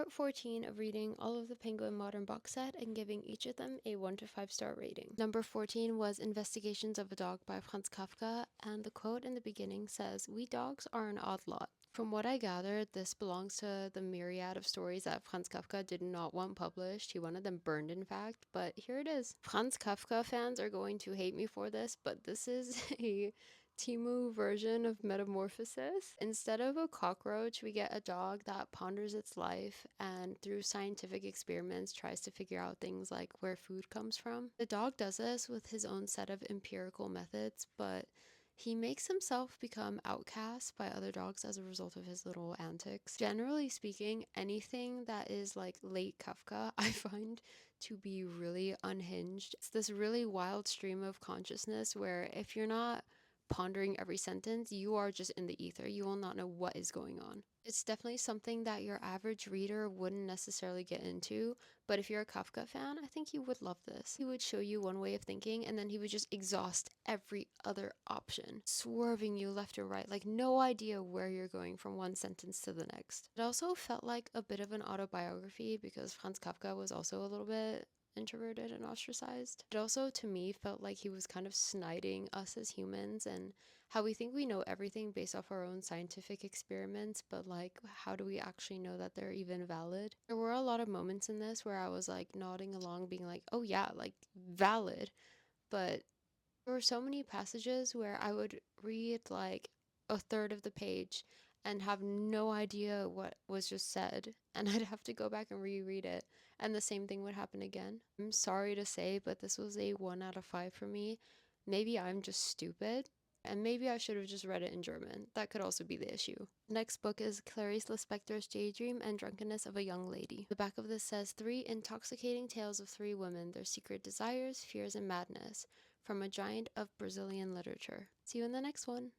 part 14 of reading all of the Penguin Modern box set and giving each of them a 1 to 5 star rating. Number 14 was Investigations of a Dog by Franz Kafka, and the quote in the beginning says, "We dogs are an odd lot." From what I gathered, this belongs to the myriad of stories that Franz Kafka did not want published. He wanted them burned, in fact, but here it is. Franz Kafka fans are going to hate me for this, but this is a Timu version of Metamorphosis. Instead of a cockroach, we get a dog that ponders its life and through scientific experiments tries to figure out things like where food comes from. The dog does this with his own set of empirical methods, but he makes himself become outcast by other dogs as a result of his little antics. Generally speaking, anything that is like late Kafka, I find to be really unhinged. It's this really wild stream of consciousness where if you're not pondering every sentence, you are just in the ether. You will not know what is going on. It's definitely something that your average reader wouldn't necessarily get into, but if you're a Kafka fan, I think you would love this. He would show you one way of thinking and then he would just exhaust every other option, swerving you left and right, like no idea where you're going from one sentence to the next. It also felt like a bit of an autobiography because Franz Kafka was also a little bit introverted and ostracized. It also, to me, felt like he was kind of sniding us as humans and how we think we know everything based off our own scientific experiments, but like, how do we actually know that they're even valid? There were a lot of moments in this where I was like nodding along, being like, oh yeah, like valid, but there were so many passages where I would read like a third of the page and have no idea what was just said, and I'd have to go back and reread it, and the same thing would happen again. I'm sorry to say, but this was a 1 out of 5 for me. Maybe I'm just stupid, and maybe I should have just read it in German. That could also be the issue. Next book is Clarice Lispector's Daydream and Drunkenness of a Young Lady. The back of this says, "Three intoxicating tales of three women, their secret desires, fears, and madness, from a giant of Brazilian literature." See you in the next one.